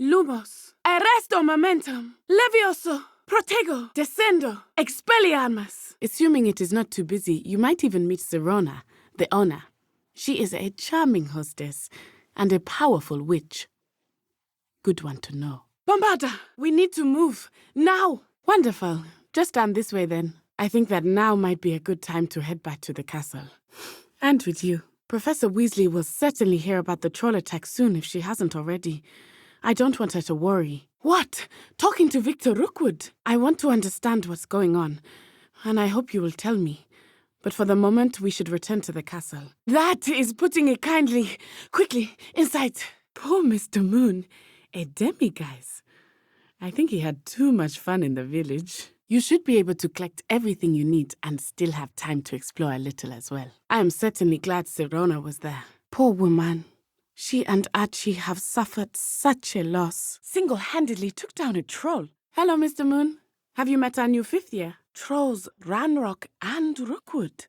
Lumos, arresto momentum, levioso, protego, descendo, expelliarmus. Assuming it is not too busy, you might even meet Sirona, the owner. She is a charming hostess and a powerful witch. Good one to know. Bombarda, we need to move, now! Wonderful. Just down this way then. I think that now might be a good time to head back to the castle. And with you. Professor Weasley will certainly hear about the troll attack soon if she hasn't already. I don't want her to worry. What? Talking to Victor Rookwood? I want to understand what's going on, and I hope you will tell me. But for the moment, we should return to the castle. That is putting it kindly. Quickly, inside. Poor Mr. Moon. A demiguise. I think he had too much fun in the village. You should be able to collect everything you need and still have time to explore a little as well. I am certainly glad Sirona was there. Poor woman. She and Archie have suffered such a loss. Single-handedly took down a troll. Hello, Mr. Moon. Have you met our new fifth year? Trolls, Ranrock, and Rookwood.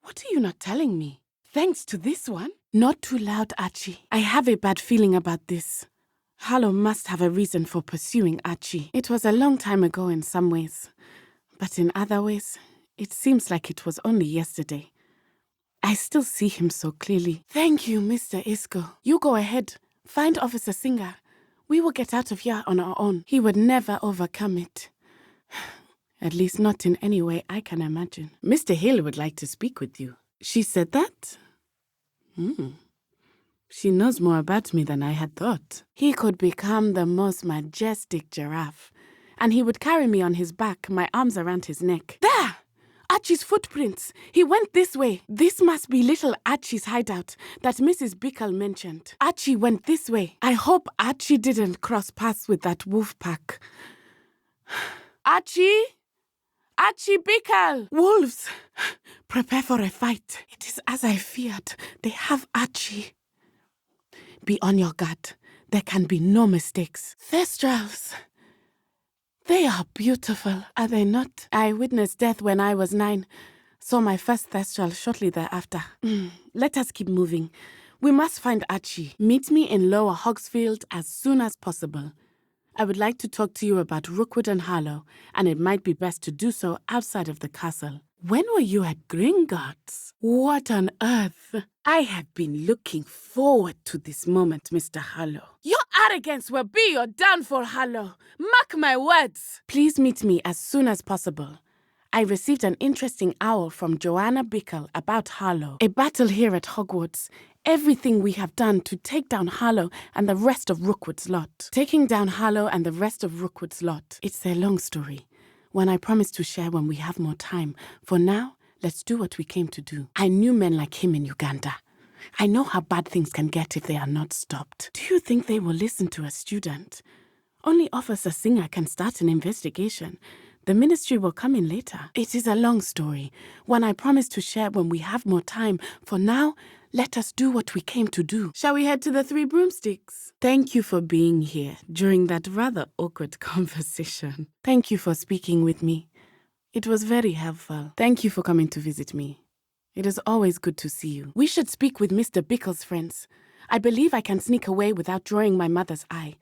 What are you not telling me? Thanks to this one? Not too loud, Archie. I have a bad feeling about this. Harlow must have a reason for pursuing Archie. It was a long time ago in some ways. But in other ways, it seems like it was only yesterday. I still see him so clearly. Thank you, Mr. Isco. You go ahead. Find Officer Singer. We will get out of here on our own. He would never overcome it. At least not in any way I can imagine. Mr. Hill would like to speak with you. She said that? She knows more about me than I had thought. He could become the most majestic giraffe. And he would carry me on his back, my arms around his neck. There! Archie's footprints. He went this way. This must be little Archie's hideout that Mrs. Bickle mentioned. Archie went this way. I hope Archie didn't cross paths with that wolf pack. Archie? Archie Bickle! Wolves! Prepare for a fight. It is as I feared. They have Archie. Be on your guard. There can be no mistakes. Thestrals. They are beautiful, are they not? I witnessed death when I was 9. Saw my first Thestral shortly thereafter. Let us keep moving. We must find Archie. Meet me in Lower Hogsfield as soon as possible. I would like to talk to you about Rookwood and Harlow, and it might be best to do so outside of the castle. When were you at Gringotts? What on earth? I have been looking forward to this moment, Mr. Harlow. Your arrogance will be your downfall, Harlow. Mark my words. Please meet me as soon as possible. I received an interesting owl from Joanna Bickle about Harlow. A battle here at Hogwarts. Everything we have done to take down Harlow and the rest of Rookwood's lot. Taking down Harlow and the rest of Rookwood's lot. It's a long story. One I promise to share when we have more time. For now, let's do what we came to do. I knew men like him in Uganda. I know how bad things can get if they are not stopped. Do you think they will listen to a student? Only Officer Singer can start an investigation. The ministry will come in later. It is a long story. One I promise to share when we have more time. For now, let us do what we came to do. Shall we head to the Three Broomsticks? Thank you for being here during that rather awkward conversation. Thank you for speaking with me. It was very helpful. Thank you for coming to visit me. It is always good to see you. We should speak with Mr. Bickle's friends. I believe I can sneak away without drawing my mother's eye.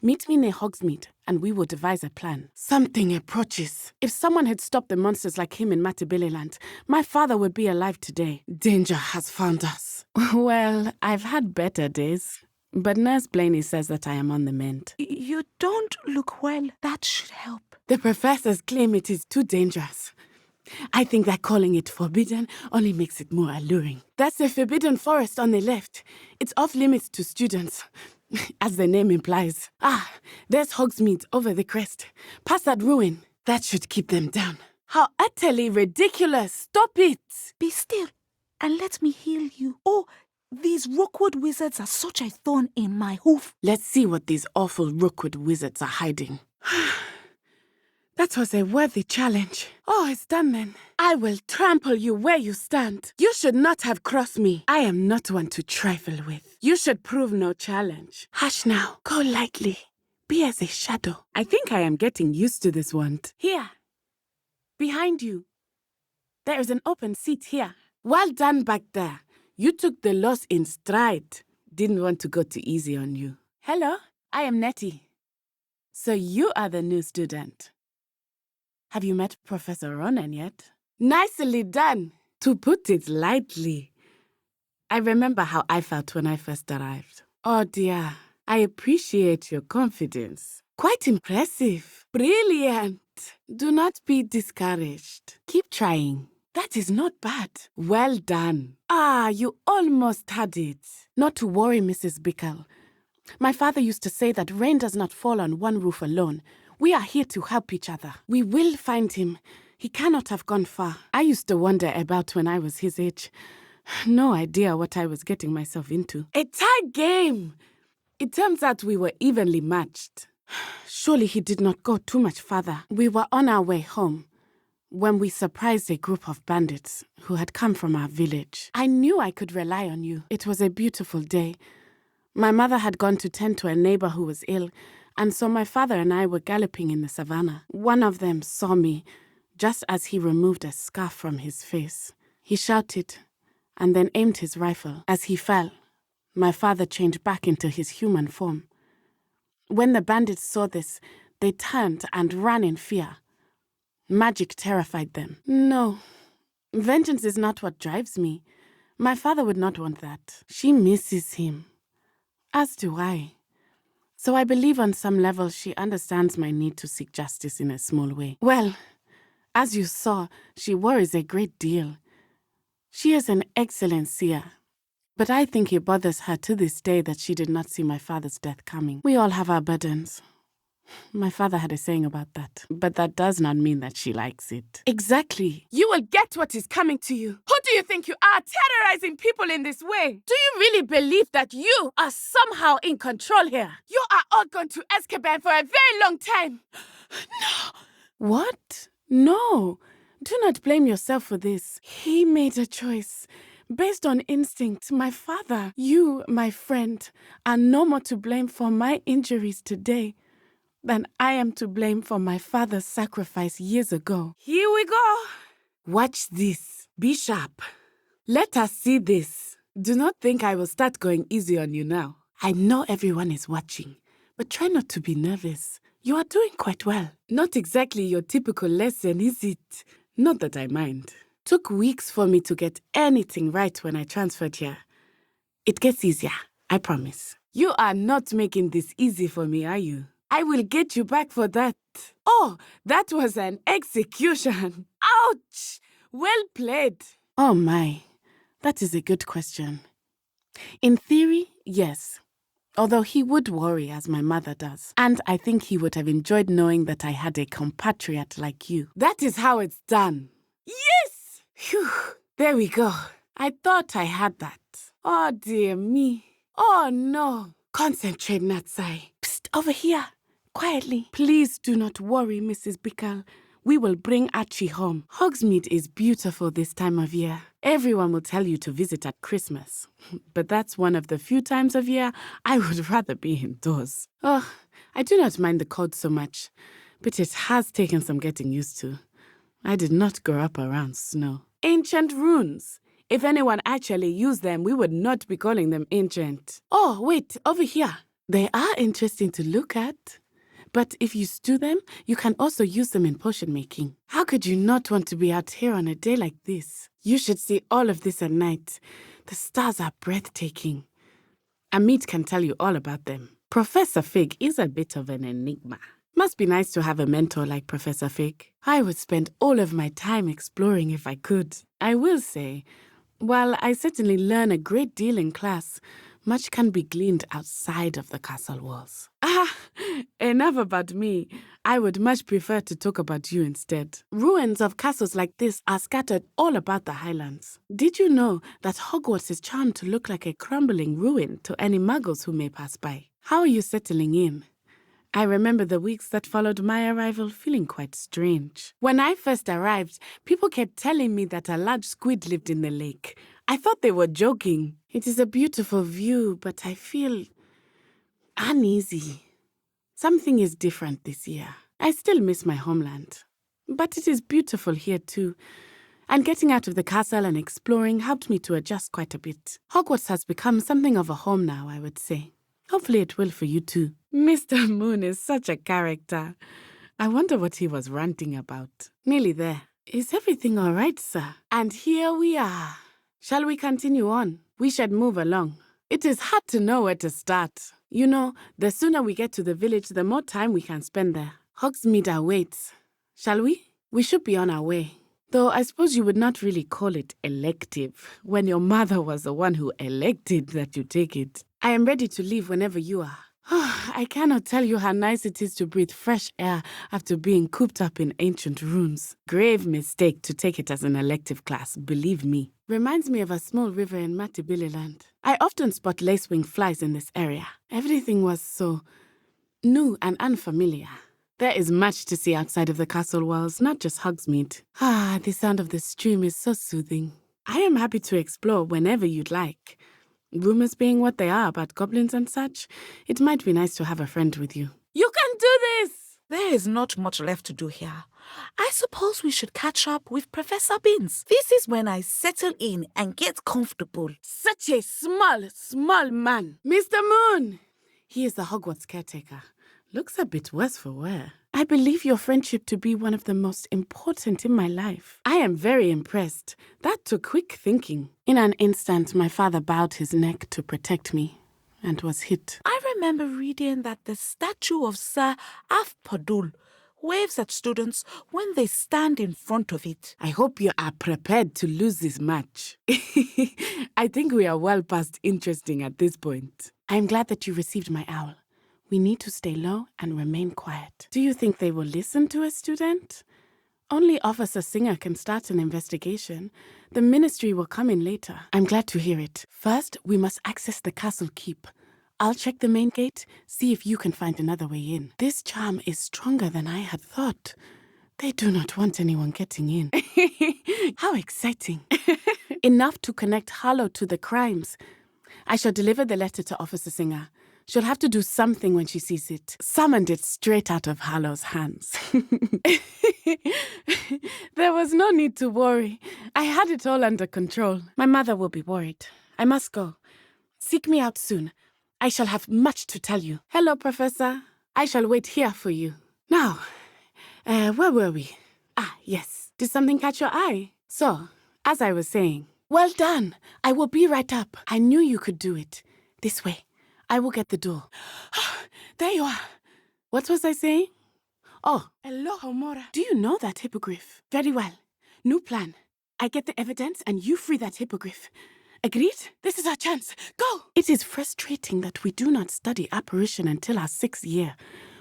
Meet me near Hogsmeade, and we will devise a plan. Something approaches. If someone had stopped the monsters like him in Matabeleland, my father would be alive today. Danger has found us. Well, I've had better days. But Nurse Blaney says that I am on the mend. You don't look well. That should help. The professors claim it is too dangerous. I think that calling it forbidden only makes it more alluring. That's the forbidden forest on the left. It's off limits to students, as the name implies. Ah, there's Hogsmeade over the crest. Past that ruin. That should keep them down. How utterly ridiculous! Stop it! Be still, and let me heal you. Oh, these Rookwood wizards are such a thorn in my hoof. Let's see what these awful Rookwood wizards are hiding. That was a worthy challenge. Oh, it's done then. I will trample you where you stand. You should not have crossed me. I am not one to trifle with. You should prove no challenge. Hush now. Go lightly. Be as a shadow. I think I am getting used to this wand. Here. Behind you. There is an open seat here. Well done back there. You took the loss in stride. Didn't want to go too easy on you. Hello? I am Nettie. So you are the new student. Have you met Professor Ronan yet? Nicely done, to put it lightly. I remember how I felt when I first arrived. Oh dear, I appreciate your confidence. Quite impressive. Brilliant. Do not be discouraged. Keep trying. That is not bad. Well done. Ah, you almost had it. Not to worry, Mrs. Bickle. My father used to say that rain does not fall on one roof alone. We are here to help each other. We will find him. He cannot have gone far. I used to wonder about when I was his age. No idea what I was getting myself into. A tie game! It turns out we were evenly matched. Surely he did not go too much farther. We were on our way home when we surprised a group of bandits who had come from our village. I knew I could rely on you. It was a beautiful day. My mother had gone to tend to a neighbor who was ill, and so my father and I were galloping in the savannah. One of them saw me just as he removed a scarf from his face. He shouted and then aimed his rifle. As he fell, my father changed back into his human form. When the bandits saw this, they turned and ran in fear. Magic terrified them. No, vengeance is not what drives me. My father would not want that. She misses him. As do I. So I believe on some level she understands my need to seek justice in a small way. Well, as you saw, she worries a great deal. She is an excellent seer. But I think it bothers her to this day that she did not see my father's death coming. We all have our burdens. My father had a saying about that. But that does not mean that she likes it. Exactly. You will get what is coming to you. Who do you think you are, terrorizing people in this way? Do you really believe that you are somehow in control here? You are all going to Azkaban for a very long time. No. What? No. Do not blame yourself for this. He made a choice. Based on instinct, my father, you, my friend, are no more to blame for my injuries today than I am to blame for my father's sacrifice years ago. Here we go. Watch this. Be sharp. Let us see this. Do not think I will start going easy on you now. I know everyone is watching, but try not to be nervous. You are doing quite well. Not exactly your typical lesson, is it? Not that I mind. Took weeks for me to get anything right when I transferred here. It gets easier, I promise. You are not making this easy for me, are you? I will get you back for that. Oh, that was an execution. Ouch! Well played. Oh my, that is a good question. In theory, yes. Although he would worry, as my mother does. And I think he would have enjoyed knowing that I had a compatriot like you. That is how it's done. Yes! Phew, there we go. I thought I had that. Oh, dear me. Oh, no. Concentrate, Natsai. Psst, over here. Quietly. Please do not worry, Mrs. Bickle. We will bring Archie home. Hogsmeade is beautiful this time of year. Everyone will tell you to visit at Christmas. But that's one of the few times of year I would rather be indoors. Oh, I do not mind the cold so much, but it has taken some getting used to. I did not grow up around snow. Ancient runes. If anyone actually used them, we would not be calling them ancient. Oh, wait, over here. They are interesting to look at. But if you stew them, you can also use them in potion making. How could you not want to be out here on a day like this? You should see all of this at night. The stars are breathtaking. Amit can tell you all about them. Professor Fig is a bit of an enigma. Must be nice to have a mentor like Professor Fig. I would spend all of my time exploring if I could. I will say, while I certainly learn a great deal in class, much can be gleaned outside of the castle walls. Enough about me. I would much prefer to talk about you instead. Ruins of castles like this are scattered all about the Highlands. Did you know that Hogwarts is charmed to look like a crumbling ruin to any muggles who may pass by? How are you settling in? I remember the weeks that followed my arrival feeling quite strange. When I first arrived, people kept telling me that a large squid lived in the lake. I thought they were joking. It is a beautiful view, but I feel uneasy. Something is different this year. I still miss my homeland. But it is beautiful here too. And getting out of the castle and exploring helped me to adjust quite a bit. Hogwarts has become something of a home now, I would say. Hopefully it will for you too. Mr. Moon is such a character. I wonder what he was ranting about. Nearly there. Is everything all right, sir? And here we are. Shall we continue on? We should move along. It is hard to know where to start. You know, the sooner we get to the village, the more time we can spend there. Hogsmeade awaits. Shall we? We should be on our way. Though I suppose you would not really call it elective when your mother was the one who elected that you take it. I am ready to leave whenever you are. I cannot tell you how nice it is to breathe fresh air after being cooped up in ancient ruins. Grave mistake to take it as an elective class, believe me. Reminds me of a small river in Matabeleland. I often spot lacewing flies in this area. Everything was so new and unfamiliar. There is much to see outside of the castle walls, not just Hogsmeade. The sound of the stream is so soothing. I am happy to explore whenever you'd like. Rumors being what they are about goblins and such, it might be nice to have a friend with you. You can do this! There is not much left to do here. I suppose we should catch up with Professor Beans. This is when I settle in and get comfortable. Such a small man. Mr. Moon! He is the Hogwarts caretaker. Looks a bit worse for wear. I believe your friendship to be one of the most important in my life. I am very impressed. That took quick thinking. In an instant, my father bowed his neck to protect me and was hit. I remember reading that the statue of Sir Afpadul waves at students when they stand in front of it. I hope you are prepared to lose this match. I think we are well past interesting at this point. I am glad that you received my owl. We need to stay low and remain quiet. Do you think they will listen to a student? Only Officer Singer can start an investigation. The ministry will come in later. I'm glad to hear it. First, we must access the castle keep. I'll check the main gate, see if you can find another way in. This charm is stronger than I had thought. They do not want anyone getting in. How exciting. Enough to connect Harlow to the crimes. I shall deliver the letter to Officer Singer. She'll have to do something when she sees it. Summoned it straight out of Harlow's hands. There was no need to worry. I had it all under control. My mother will be worried. I must go. Seek me out soon. I shall have much to tell you. Hello, Professor. I shall wait here for you. Now, where were we? Yes. Did something catch your eye? So, as I was saying, well done. I will be right up. I knew you could do it. This way. I will get the door. There you are. What was I saying? Oh, hello, Homora. Do you know that hippogriff? Very well. New plan. I get the evidence and you free that hippogriff. Agreed? This is our chance. Go! It is frustrating that we do not study apparition until our 6th year.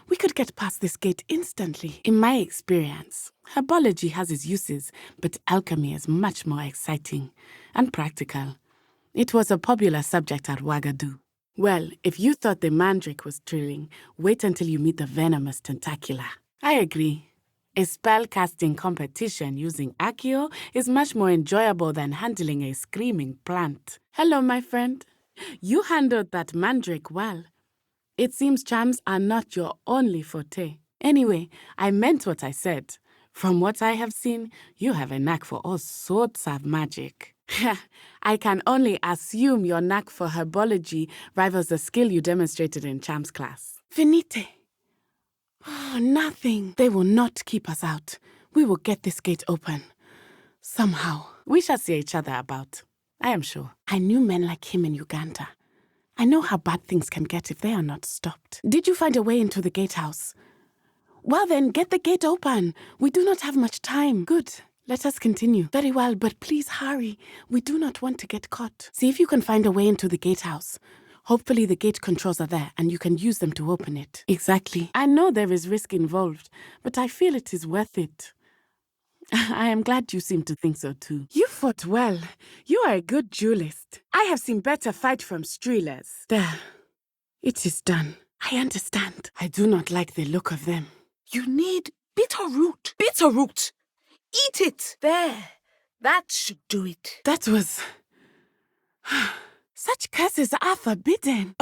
We could get past this gate instantly. In my experience, herbology has its uses, but alchemy is much more exciting and practical. It was a popular subject at Wagadu. Well, if you thought the mandrake was thrilling, wait until you meet the venomous tentacula. I agree. A spell-casting competition using Accio is much more enjoyable than handling a screaming plant. Hello, my friend. You handled that mandrake well. It seems charms are not your only forte. Anyway, I meant what I said. From what I have seen, you have a knack for all sorts of magic. I can only assume your knack for herbology rivals the skill you demonstrated in charms class. Finite. Oh, nothing. They will not keep us out. We will get this gate open. Somehow. We shall see each other about. I am sure. I knew men like him in Uganda. I know how bad things can get if they are not stopped. Did you find a way into the gatehouse? Well then, get the gate open. We do not have much time. Good. Let us continue. Very well, but please hurry. We do not want to get caught. See if you can find a way into the gatehouse. Hopefully the gate controls are there and you can use them to open it. Exactly. I know there is risk involved, but I feel it is worth it. I am glad you seem to think so too. You fought well. You are a good duelist. I have seen better fight from Streelers. There. It is done. I understand. I do not like the look of them. You need bitter root. Bitter root. Eat it. There. That should do it. That was... Such curses are forbidden.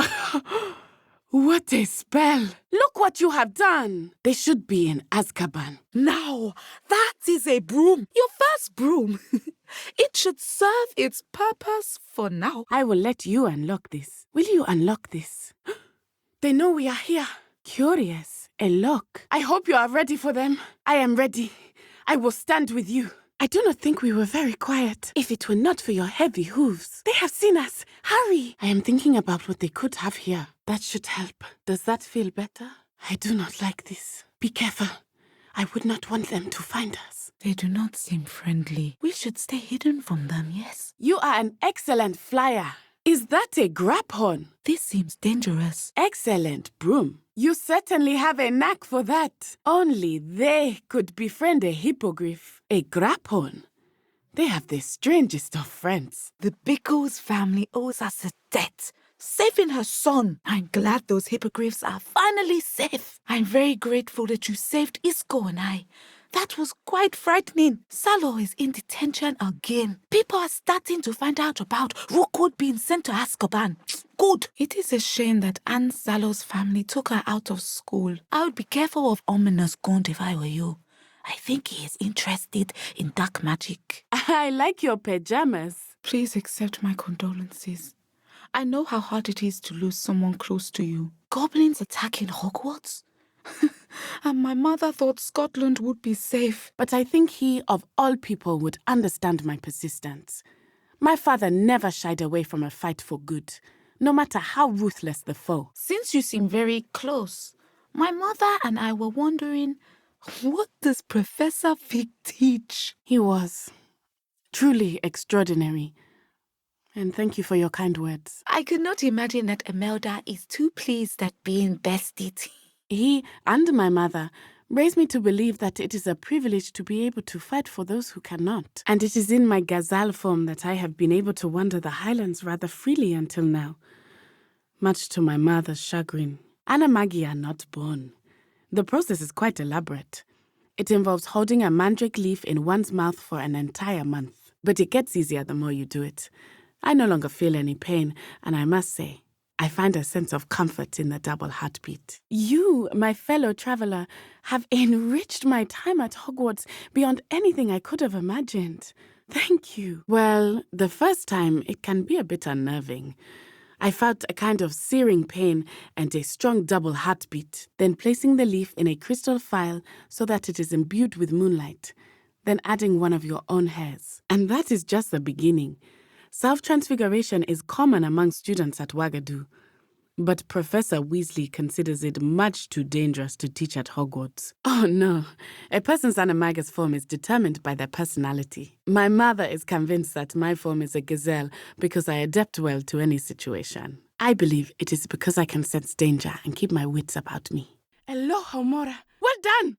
What a spell. Look what you have done. They should be in Azkaban. Now, that is a broom. Your first broom. It should serve its purpose for now. I will let you unlock this. Will you unlock this? They know we are here. Curious. A lock. I hope you are ready for them. I am ready. I will stand with you. I do not think we were very quiet. If it were not for your heavy hooves. They have seen us. Hurry. I am thinking about what they could have here. That should help. Does that feel better? I do not like this. Be careful. I would not want them to find us. They do not seem friendly. We should stay hidden from them, yes? You are an excellent flyer. Is that a grapphorn? This seems dangerous. Excellent broom. You certainly have a knack for that. Only they could befriend a hippogriff. A grapphorn. They have the strangest of friends. The Bickles family owes us a debt. Saving her son. I'm glad those hippogriffs are finally safe. I'm very grateful that you saved Isco and I. That was quite frightening. Salo is in detention again. People are starting to find out about Rookwood being sent to Azkaban. Good. It is a shame that Aunt Salo's family took her out of school. I would be careful of Ominous Gaunt if I were you. I think he is interested in dark magic. I like your pajamas. Please accept my condolences. I know how hard it is to lose someone close to you. Goblins attacking Hogwarts? And my mother thought Scotland would be safe. But I think he, of all people, would understand my persistence. My father never shied away from a fight for good, no matter how ruthless the foe. Since you seem very close, my mother and I were wondering, what does Professor Fig teach? He was truly extraordinary. And thank you for your kind words. I could not imagine that Imelda is too pleased at being bestie. He and my mother raised me to believe that it is a privilege to be able to fight for those who cannot. And it is in my gazelle form that I have been able to wander the highlands rather freely until now, much to my mother's chagrin. Animagi are not born. The process is quite elaborate. It involves holding a mandrake leaf in one's mouth for an entire month. But it gets easier the more you do it. I no longer feel any pain, and I must say, I find a sense of comfort in the double heartbeat. You, my fellow traveler, have enriched my time at Hogwarts beyond anything I could have imagined. Thank you. Well, the first time, it can be a bit unnerving. I felt a kind of searing pain and a strong double heartbeat, then placing the leaf in a crystal phial so that it is imbued with moonlight, then adding one of your own hairs. And that is just the beginning. Self-transfiguration is common among students at Wagadu, but Professor Weasley considers it much too dangerous to teach at Hogwarts. Oh no, a person's animagus form is determined by their personality. My mother is convinced that my form is a gazelle because I adapt well to any situation. I believe it is because I can sense danger and keep my wits about me. Aloha, Mora. Well done!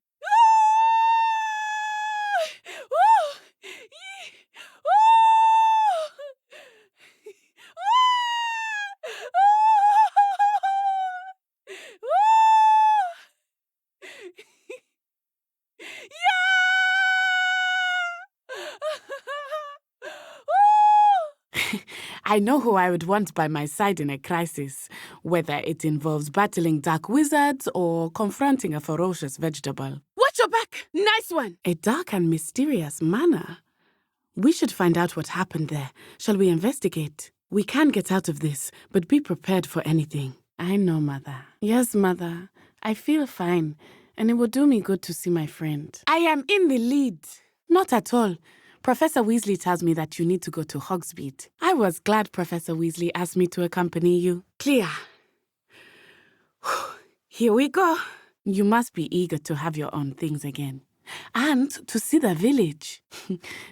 I know who I would want by my side in a crisis, whether it involves battling dark wizards or confronting a ferocious vegetable. Watch your back! Nice one! A dark and mysterious manor. We should find out what happened there. Shall we investigate? We can get out of this, but be prepared for anything. I know, Mother. Yes, Mother. I feel fine, and it will do me good to see my friend. I am in the lead. Not at all. Professor Weasley tells me that you need to go to Hogsmeade. I was glad Professor Weasley asked me to accompany you. Clear. Here we go. You must be eager to have your own things again. And to see the village.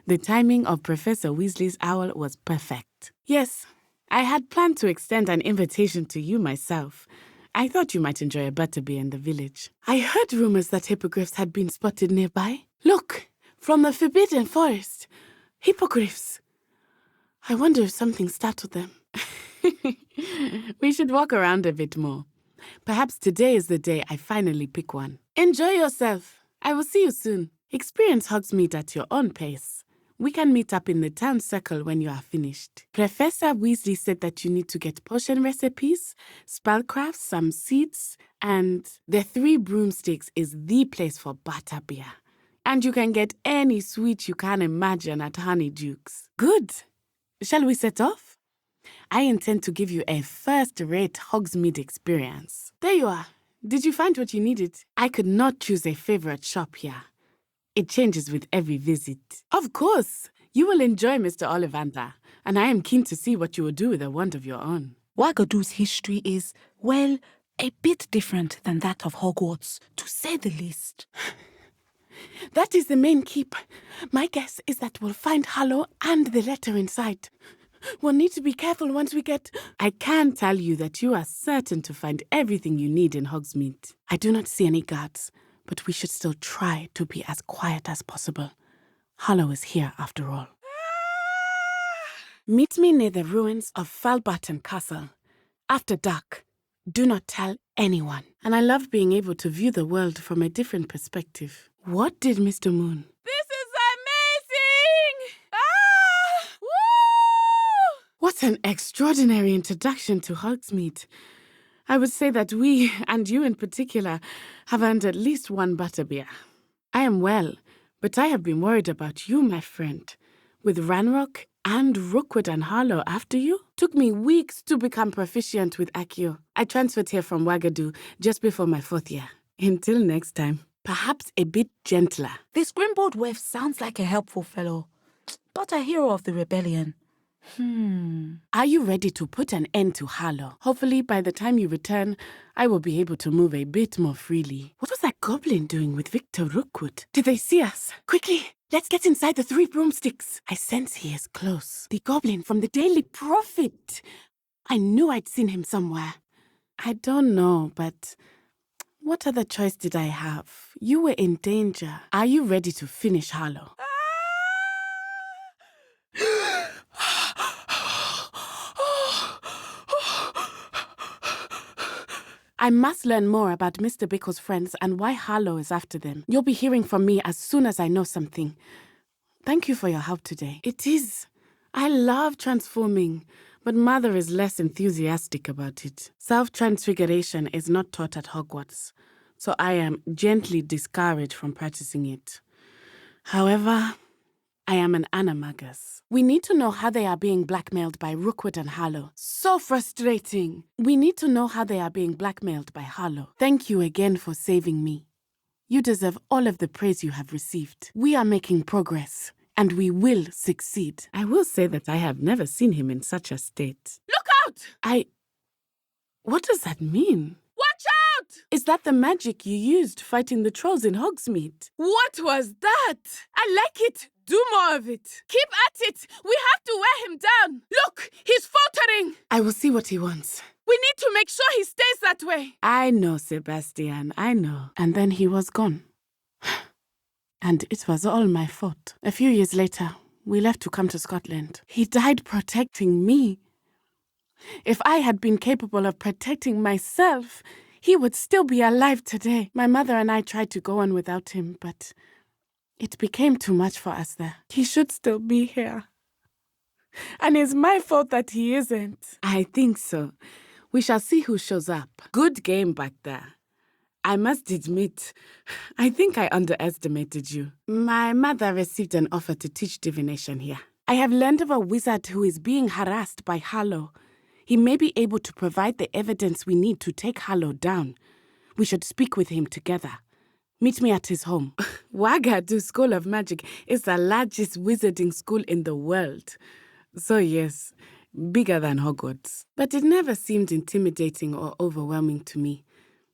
The timing of Professor Weasley's owl was perfect. Yes, I had planned to extend an invitation to you myself. I thought you might enjoy a butterbeer in the village. I heard rumors that hippogriffs had been spotted nearby. Look! From the Forbidden Forest. Hippogriffs. I wonder if something startled them. We should walk around a bit more. Perhaps today is the day I finally pick one. Enjoy yourself. I will see you soon. Experience Hogsmeade at your own pace. We can meet up in the town circle when you are finished. Professor Weasley said that you need to get potion recipes, spellcrafts, some seeds, and the 3 Broomsticks is the place for butterbeer. And you can get any sweet you can imagine at Honeydukes. Good. Shall we set off? I intend to give you a first-rate Hogsmeade experience. There you are. Did you find what you needed? I could not choose a favorite shop here. It changes with every visit. Of course, you will enjoy Mr. Ollivander, and I am keen to see what you will do with a wand of your own. Wagadu's history is, well, a bit different than that of Hogwarts, to say the least. That is the main keep. My guess is that we'll find Hallow and the letter inside. We'll need to be careful once we get... I can tell you that you are certain to find everything you need in Hogsmeade. I do not see any guards, but we should still try to be as quiet as possible. Hallow is here after all. Meet me near the ruins of Falbarton Castle. After dark. Do not tell anyone. And I love being able to view the world from a different perspective. What did Mr. Moon? This is amazing! Ah! Woo! What an extraordinary introduction to Hogsmeade. I would say that we, and you in particular, have earned at least one butterbeer. I am well, but I have been worried about you, my friend. With Ranrock and Rookwood and Harlow after you? Took me weeks to become proficient with Accio. I transferred here from Wagadu just before my 4th year. Until next time, perhaps a bit gentler. This Grimbold waif sounds like a helpful fellow, but a hero of the rebellion. Are you ready to put an end to Harlow? Hopefully, by the time you return, I will be able to move a bit more freely. What was that goblin doing with Victor Rookwood? Did they see us? Quickly, let's get inside the 3 broomsticks. I sense he is close. The goblin from the Daily Prophet. I knew I'd seen him somewhere. I don't know, but what other choice did I have? You were in danger. Are you ready to finish Harlow? I must learn more about Mr. Bickle's friends and why Harlow is after them. You'll be hearing from me as soon as I know something. Thank you for your help today. It is. I love transforming, but Mother is less enthusiastic about it. Self-transfiguration is not taught at Hogwarts, so I am gently discouraged from practicing it. However, I am an animagus. We need to know how they are being blackmailed by Rookwood and Harlow. So frustrating. We need to know how they are being blackmailed by Harlow. Thank you again for saving me. You deserve all of the praise you have received. We are making progress, and we will succeed. I will say that I have never seen him in such a state. Look out! What does that mean? Watch out! Is that the magic you used fighting the trolls in Hogsmeade? What was that? I like it. Do more of it. Keep at it. We have to wear him down. Look, he's faltering. I will see what he wants. We need to make sure he stays that way. I know, Sebastian, I know. And then he was gone. And it was all my fault. A few years later, we left to come to Scotland. He died protecting me. If I had been capable of protecting myself, he would still be alive today. My mother and I tried to go on without him, but it became too much for us there. He should still be here. And it's my fault that he isn't. I think so. We shall see who shows up. Good game back there. I must admit, I think I underestimated you. My mother received an offer to teach divination here. I have learned of a wizard who is being harassed by Harlow. He may be able to provide the evidence we need to take Harlow down. We should speak with him together. Meet me at his home. Wagadu School of Magic is the largest wizarding school in the world. So yes, bigger than Hogwarts. But it never seemed intimidating or overwhelming to me.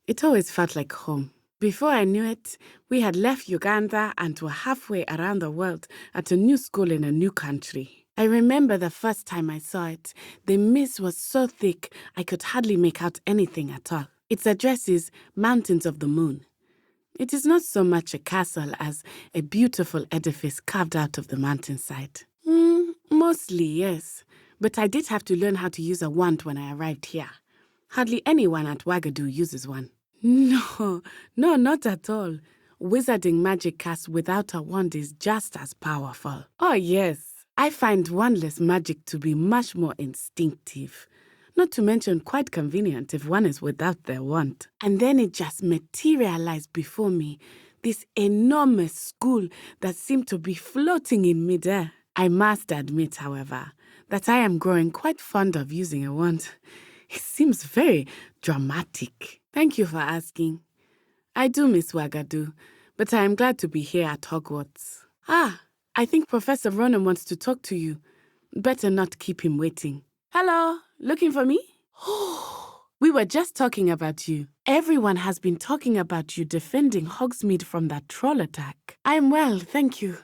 It always felt like home. Before I knew it, we had left Uganda and were halfway around the world at a new school in a new country. I remember the first time I saw it. The mist was so thick I could hardly make out anything at all. Its address is Mountains of the Moon. It is not so much a castle as a beautiful edifice carved out of the mountainside. Mostly, yes. But I did have to learn how to use a wand when I arrived here. Hardly anyone at Wagadu uses one. No, not at all. Wizarding magic cast without a wand is just as powerful. Oh, yes. I find wandless magic to be much more instinctive. Not to mention quite convenient if one is without their wand. And then it just materialized before me, this enormous school that seemed to be floating in midair. I must admit, however, that I am growing quite fond of using a wand. It seems very dramatic. Thank you for asking. I do miss Wagadu, but I am glad to be here at Hogwarts. I think Professor Ronan wants to talk to you. Better not keep him waiting. Hello, looking for me? We were just talking about you. Everyone has been talking about you defending Hogsmeade from that troll attack. I am well, thank you.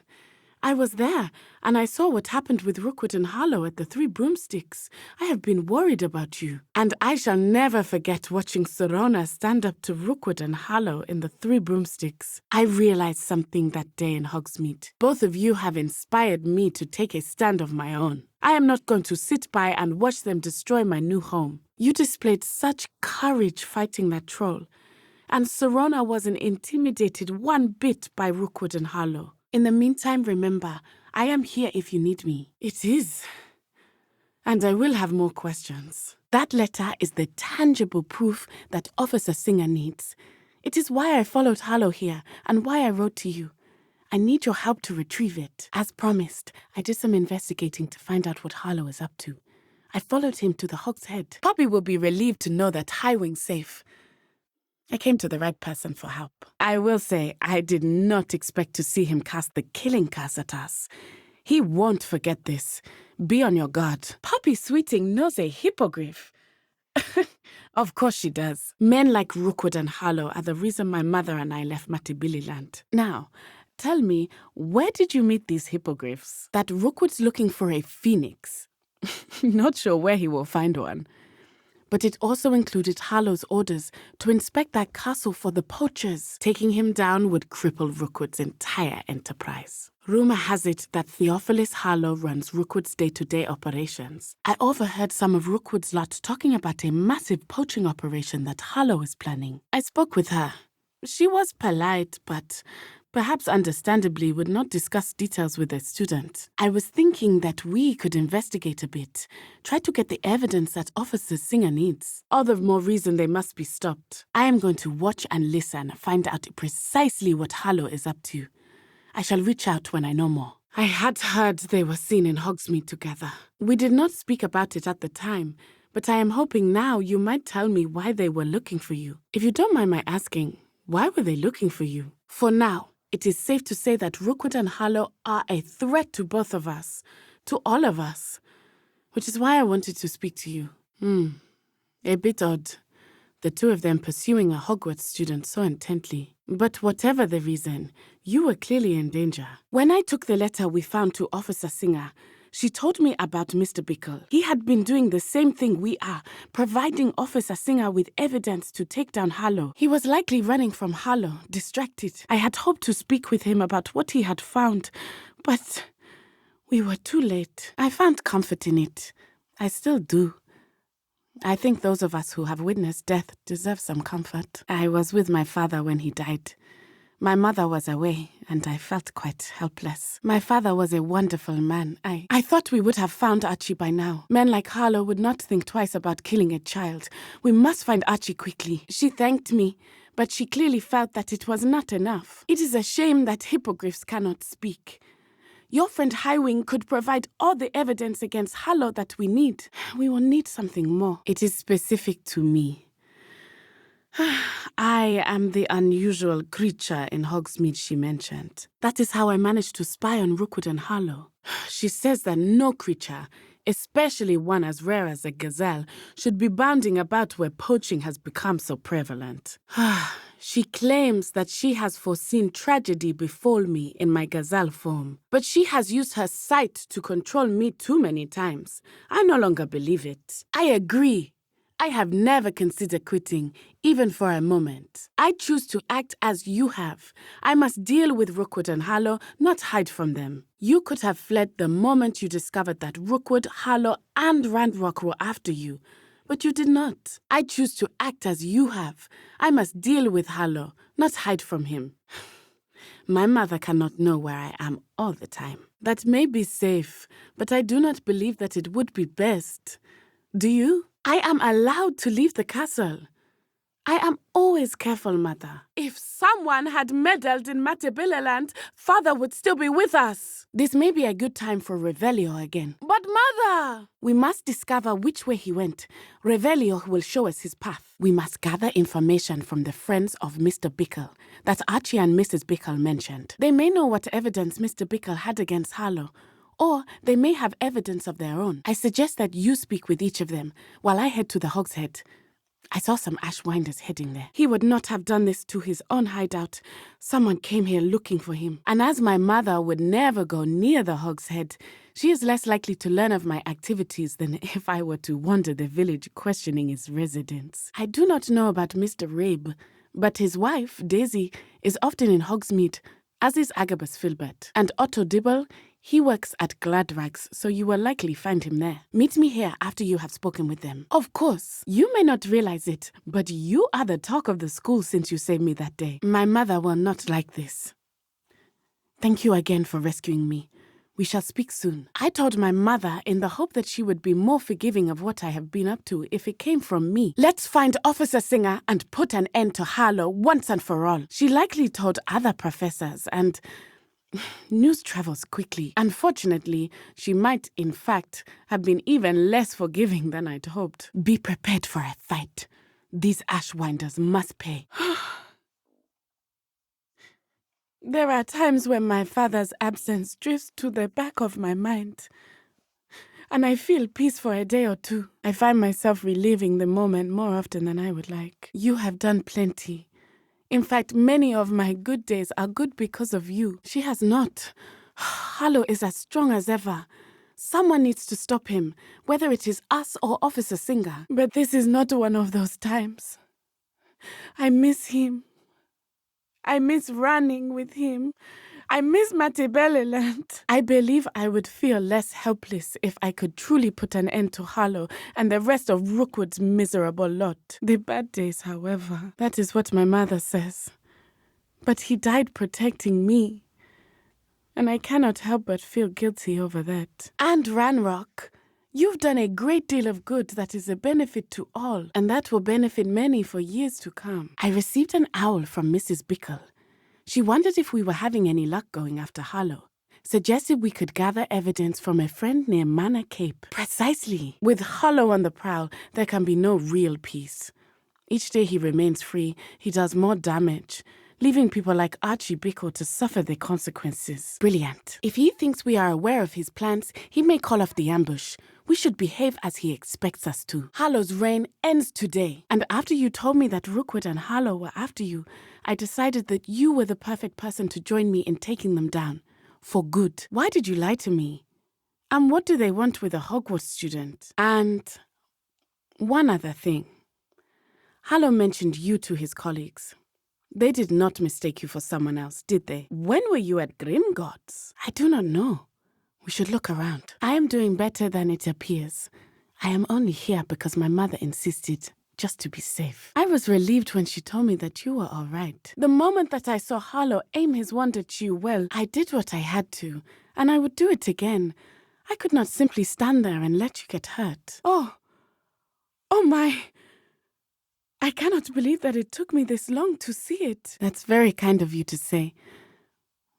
I was there, and I saw what happened with Rookwood and Harlow at the Three Broomsticks. I have been worried about you. And I shall never forget watching Sorona stand up to Rookwood and Harlow in the Three Broomsticks. I realized something that day in Hogsmeade. Both of you have inspired me to take a stand of my own. I am not going to sit by and watch them destroy my new home. You displayed such courage fighting that troll. And Sorona wasn't intimidated one bit by Rookwood and Harlow. In the meantime, remember, I am here if you need me. It is. And I will have more questions. That letter is the tangible proof that Officer Singer needs. It is why I followed Harlow here and why I wrote to you. I need your help to retrieve it. As promised, I did some investigating to find out what Harlow is up to. I followed him to the Hog's Head. Poppy will be relieved to know that Highwing's safe. I came to the right person for help. I will say, I did not expect to see him cast the killing curse at us. He won't forget this. Be on your guard. Poppy Sweeting knows a hippogriff. Of course she does. Men like Rookwood and Harlow are the reason my mother and I left Matibililand. Now, tell me, where did you meet these hippogriffs? That Rookwood's looking for a phoenix. Not sure where he will find one. But it also included Harlow's orders to inspect that castle for the poachers. Taking him down would cripple Rookwood's entire enterprise. Rumor has it that Theophilus Harlow runs Rookwood's day-to-day operations. I overheard some of Rookwood's lot talking about a massive poaching operation that Harlow is planning. I spoke with her. She was polite, but perhaps understandably would not discuss details with a student. I was thinking that we could investigate a bit, try to get the evidence that Officer Singer needs. All the more reason they must be stopped. I am going to watch and listen, find out precisely what Harlow is up to. I shall reach out when I know more. I had heard they were seen in Hogsmeade together. We did not speak about it at the time, but I am hoping now you might tell me why they were looking for you. If you don't mind my asking, why were they looking for you? For now, it is safe to say that Rookwood and Harlow are a threat to both of us, to all of us, which is why I wanted to speak to you. A bit odd, the two of them pursuing a Hogwarts student so intently. But whatever the reason, you were clearly in danger. When I took the letter we found to Officer Singer, she told me about Mr. Bickle. He had been doing the same thing we are, providing Officer Singer with evidence to take down Harlow. He was likely running from Harlow, distracted. I had hoped to speak with him about what he had found, but we were too late. I found comfort in it. I still do. I think those of us who have witnessed death deserve some comfort. I was with my father when he died. My mother was away, and I felt quite helpless. My father was a wonderful man. I thought we would have found Archie by now. Men like Harlow would not think twice about killing a child. We must find Archie quickly. She thanked me, but she clearly felt that it was not enough. It is a shame that hippogriffs cannot speak. Your friend Highwing could provide all the evidence against Harlow that we need. We will need something more. It is specific to me. I am the unusual creature in Hogsmeade she mentioned. That is how I managed to spy on Rookwood and Harlow. She says that no creature, especially one as rare as a gazelle, should be bounding about where poaching has become so prevalent. She claims that she has foreseen tragedy befall me in my gazelle form, but she has used her sight to control me too many times. I no longer believe it. I agree. I have never considered quitting, even for a moment. I choose to act as you have. I must deal with Rookwood and Harlow, not hide from them. You could have fled the moment you discovered that Rookwood, Harlow, and Randrock were after you. But you did not. I choose to act as you have. I must deal with Harlow, not hide from him. My mother cannot know where I am all the time. That may be safe, but I do not believe that it would be best. Do you? I am allowed to leave the castle. I am always careful, Mother. If someone had meddled in Matabeleland, Father would still be with us. This may be a good time for Revelio again. But Mother! We must discover which way he went. Revelio will show us his path. We must gather information from the friends of Mr. Bickle that Archie and Mrs. Bickle mentioned. They may know what evidence Mr. Bickle had against Harlow, or they may have evidence of their own. I suggest that you speak with each of them while I head to the Hogshead. I saw some Ashwinders heading there. He would not have done this to his own hideout. Someone came here looking for him. And as my mother would never go near the Hogshead, she is less likely to learn of my activities than if I were to wander the village questioning his residents. I do not know about Mr. Rabe, but his wife, Daisy, is often in Hogsmeade, as is Agabus Filbert. And Otto Dibble, he works at Gladrags, so you will likely find him there. Meet me here after you have spoken with them. Of course, you may not realize it, but you are the talk of the school since you saved me that day. My mother will not like this. Thank you again for rescuing me. We shall speak soon. I told my mother in the hope that she would be more forgiving of what I have been up to if it came from me. Let's find Officer Singer and put an end to Harlow once and for all. She likely told other professors, and news travels quickly. Unfortunately, she might, in fact, have been even less forgiving than I'd hoped. Be prepared for a fight. These Ashwinders must pay. There are times when my father's absence drifts to the back of my mind, and I feel peace for a day or two. I find myself reliving the moment more often than I would like. You have done plenty. In fact, many of my good days are good because of you. She has not. Harlow is as strong as ever. Someone needs to stop him, whether it is us or Officer Singer. But this is not one of those times. I miss him. I miss running with him. I miss Matabeleland. I believe I would feel less helpless if I could truly put an end to Harlow and the rest of Rookwood's miserable lot. The bad days, however, that is what my mother says. But he died protecting me, and I cannot help but feel guilty over that. And Ranrock, you've done a great deal of good that is a benefit to all, and that will benefit many for years to come. I received an owl from Mrs. Bickle. She wondered if we were having any luck going after Harlow. Suggested we could gather evidence from a friend near Manor Cape. Precisely. With Harlow on the prowl, there can be no real peace. Each day he remains free, he does more damage, leaving people like Archie Bickle to suffer the consequences. Brilliant. If he thinks we are aware of his plans, he may call off the ambush. We should behave as he expects us to. Harlow's reign ends today. And after you told me that Rookwood and Harlow were after you, I decided that you were the perfect person to join me in taking them down. For good. Why did you lie to me? And what do they want with a Hogwarts student? And one other thing. Harlow mentioned you to his colleagues. They did not mistake you for someone else, did they? When were you at Grimgott's? I do not know. We should look around. I am doing better than it appears. I am only here because my mother insisted, just to be safe. I was relieved when she told me that you were all right. The moment that I saw Harlow aim his wand at you, well, I did what I had to, and I would do it again. I could not simply stand there and let you get hurt. Oh my. I cannot believe that it took me this long to see it. That's very kind of you to say.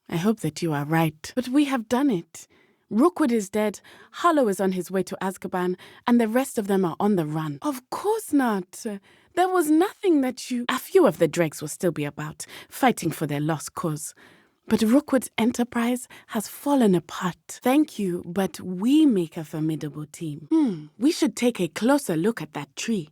I hope that you are right. But we have done it. Rookwood is dead, Harlow is on his way to Azkaban, and the rest of them are on the run. Of course not. There was nothing that you... A few of the dregs will still be about, fighting for their lost cause. But Rookwood's enterprise has fallen apart. Thank you, but we make a formidable team. We should take a closer look at that tree.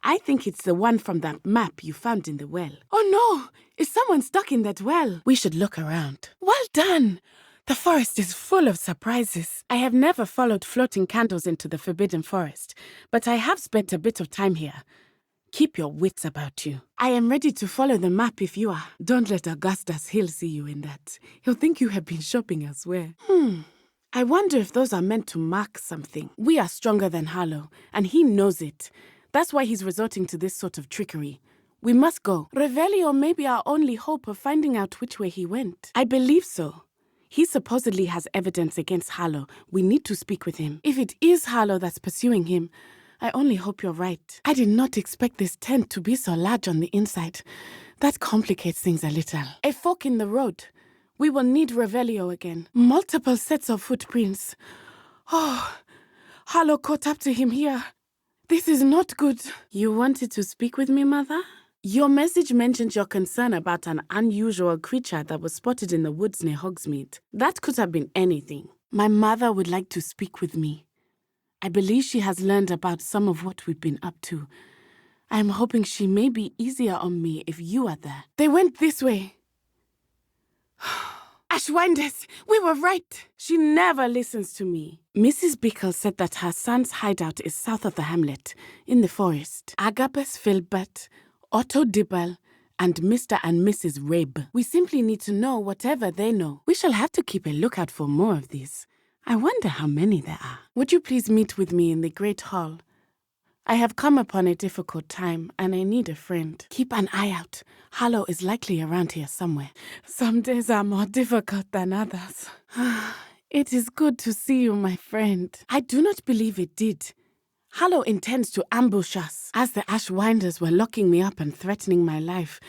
I think it's the one from that map you found in the well. Oh no! Is someone stuck in that well? We should look around. Well done! The forest is full of surprises. I have never followed floating candles into the Forbidden Forest, but I have spent a bit of time here. Keep your wits about you. I am ready to follow the map if you are. Don't let Augustus Hill see you in that. He'll think you have been shopping elsewhere. I wonder if those are meant to mark something. We are stronger than Harlow, and he knows it. That's why he's resorting to this sort of trickery. We must go. Revelio may be our only hope of finding out which way he went. I believe so. He supposedly has evidence against Harlow. We need to speak with him. If it is Harlow that's pursuing him, I only hope you're right. I did not expect this tent to be so large on the inside. That complicates things a little. A fork in the road. We will need Revelio again. Multiple sets of footprints. Oh, Harlow caught up to him here. This is not good. You wanted to speak with me, Mother? Your message mentioned your concern about an unusual creature that was spotted in the woods near Hogsmeade. That could have been anything. My mother would like to speak with me. I believe she has learned about some of what we've been up to. I am hoping she may be easier on me if you are there. They went this way. Ashwinders, we were right. She never listens to me. Mrs. Bickle said that her son's hideout is south of the hamlet, in the forest. Agabus Filbert, Otto Dibble, and Mr. and Mrs. Rabe. We simply need to know whatever they know. We shall have to keep a lookout for more of these. I wonder how many there are. Would you please meet with me in the Great Hall? I have come upon a difficult time, and I need a friend. Keep an eye out. Harlow is likely around here somewhere. Some days are more difficult than others. It is good to see you, my friend. I do not believe it did. Harlow intends to ambush us. As the Ashwinders were locking me up and threatening my life,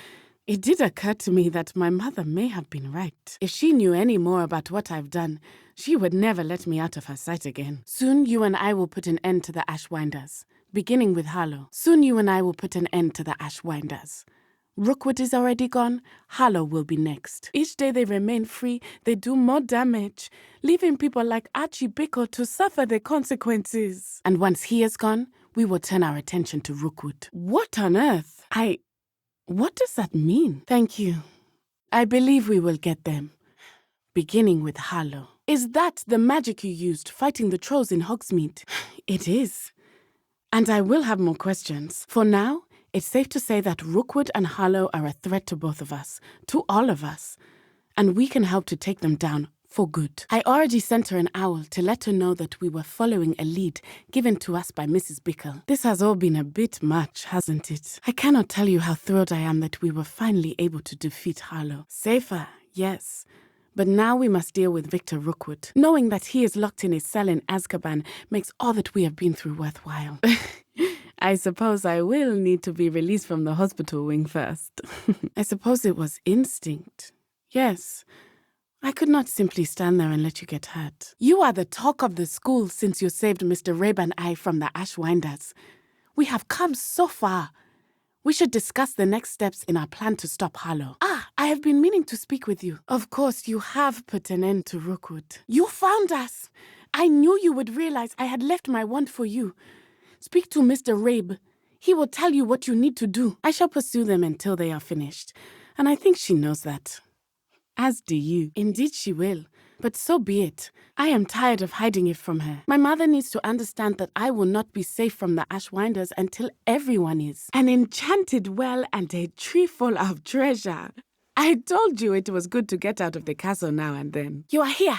it did occur to me that my mother may have been right. If she knew any more about what I've done, she would never let me out of her sight again. Soon you and I will put an end to the Ashwinders. Beginning with Harlow. Soon you and I will put an end to the Ashwinders. Rookwood is already gone. Harlow will be next. Each day they remain free, they do more damage, leaving people like Archie Bickle to suffer the consequences. And once he is gone, we will turn our attention to Rookwood. What on earth? What does that mean? Thank you. I believe we will get them. Beginning with Harlow. Is that the magic you used fighting the trolls in Hogsmeade? It is. And I will have more questions. For now, it's safe to say that Rookwood and Harlow are a threat to both of us, to all of us. And we can help to take them down for good. I already sent her an owl to let her know that we were following a lead given to us by Mrs. Bickle. This has all been a bit much, hasn't it? I cannot tell you how thrilled I am that we were finally able to defeat Harlow. Safer, yes. But now we must deal with Victor Rookwood. Knowing that he is locked in a cell in Azkaban makes all that we have been through worthwhile. I suppose I will need to be released from the hospital wing first. I suppose it was instinct. Yes. I could not simply stand there and let you get hurt. You are the talk of the school since you saved Mr. Rabe and I from the Ashwinders. We have come so far. We should discuss the next steps in our plan to stop Harlow. I have been meaning to speak with you. Of course, you have put an end to Rookwood. You found us. I knew you would realize I had left my wand for you. Speak to Mr. Rabe. He will tell you what you need to do. I shall pursue them until they are finished. And I think she knows that. As do you. Indeed she will. But so be it. I am tired of hiding it from her. My mother needs to understand that I will not be safe from the Ashwinders until everyone is. An enchanted well and a tree full of treasure. I told you it was good to get out of the castle now and then. You are here.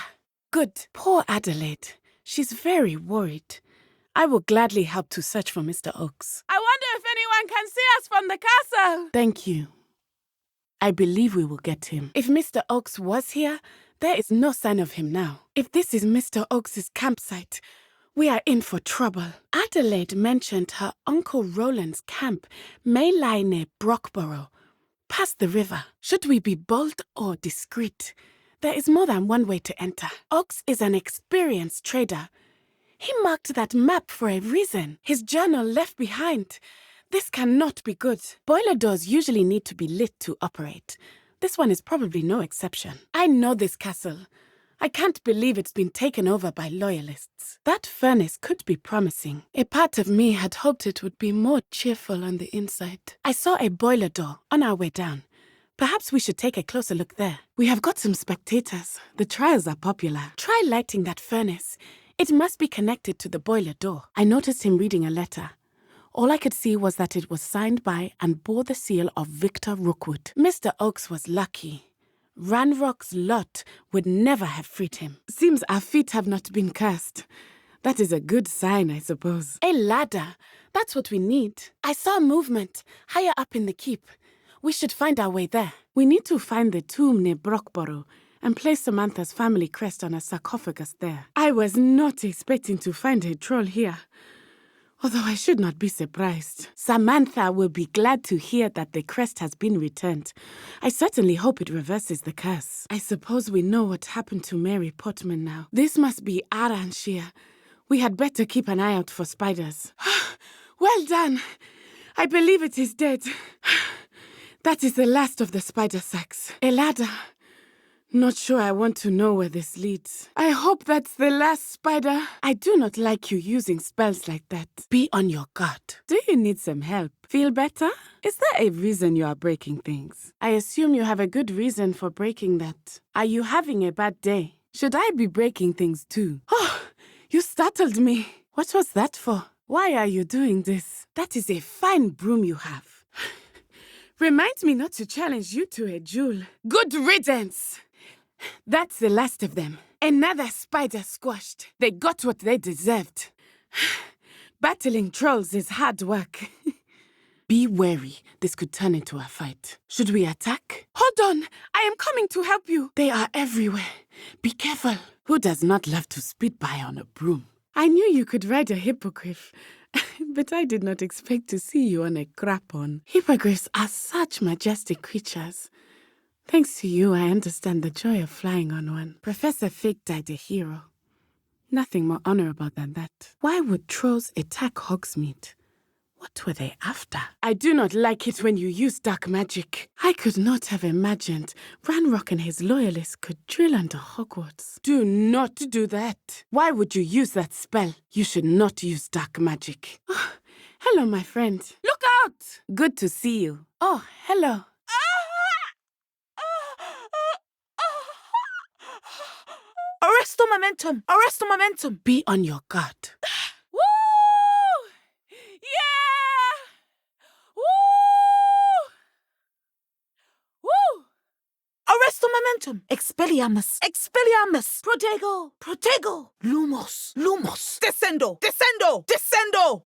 Good. Poor Adelaide. She's very worried. I will gladly help to search for Mr. Oakes. I wonder if anyone can see us from the castle. Thank you. I believe we will get him. If Mr. Oakes was here, there is no sign of him now. If this is Mr. Oakes' campsite, we are in for trouble. Adelaide mentioned her Uncle Roland's camp may lie near Brockborough, past the river. Should we be bold or discreet? There is more than one way to enter. Oakes is an experienced trader. He marked that map for a reason. His journal left behind. This cannot be good. Boiler doors usually need to be lit to operate. This one is probably no exception. I know this castle. I can't believe it's been taken over by loyalists. That furnace could be promising. A part of me had hoped it would be more cheerful on the inside. I saw a boiler door on our way down. Perhaps we should take a closer look there. We have got some spectators. The trials are popular. Try lighting that furnace. It must be connected to the boiler door. I noticed him reading a letter. All I could see was that it was signed by and bore the seal of Victor Rookwood. Mr. Oakes was lucky. Ranrock's lot would never have freed him. Seems our feet have not been cursed. That is a good sign, I suppose. A ladder. That's what we need. I saw movement higher up in the keep. We should find our way there. We need to find the tomb near Brockborough and place Samantha's family crest on a sarcophagus there. I was not expecting to find a troll here. Although I should not be surprised. Samantha will be glad to hear that the crest has been returned. I certainly hope it reverses the curse. I suppose we know what happened to Mary Portman now. This must be Aranshir. We had better keep an eye out for spiders. Well done. I believe it is dead. That is the last of the spider sacks. A ladder. Not sure I want to know where this leads. I hope that's the last spider. I do not like you using spells like that. Be on your guard. Do you need some help? Feel better? Is there a reason you are breaking things? I assume you have a good reason for breaking that. Are you having a bad day? Should I be breaking things too? Oh, you startled me. What was that for? Why are you doing this? That is a fine broom you have. Reminds me not to challenge you to a duel. Good riddance! That's the last of them. Another spider squashed. They got what they deserved. Battling trolls is hard work. Be wary. This could turn into a fight. Should we attack? Hold on! I am coming to help you. They are everywhere. Be careful. Who does not love to speed by on a broom? I knew you could ride a hippogriff, but I did not expect to see you on a crapon. Hippogriffs are such majestic creatures. Thanks to you, I understand the joy of flying on one. Professor Fig died a hero. Nothing more honorable than that. Why would trolls attack Hogsmeade? What were they after? I do not like it when you use dark magic. I could not have imagined Ranrock and his loyalists could drill under Hogwarts. Do not do that. Why would you use that spell? You should not use dark magic. Oh, hello, my friend. Look out! Good to see you. Oh, hello. Arresto momentum! Arresto momentum! Be on your guard. Woo! Yeah! Woo! Woo! Arresto momentum! Expelliarmus! Expelliarmus! Protego! Protego! Lumos! Lumos! Descendo! Descendo! Descendo!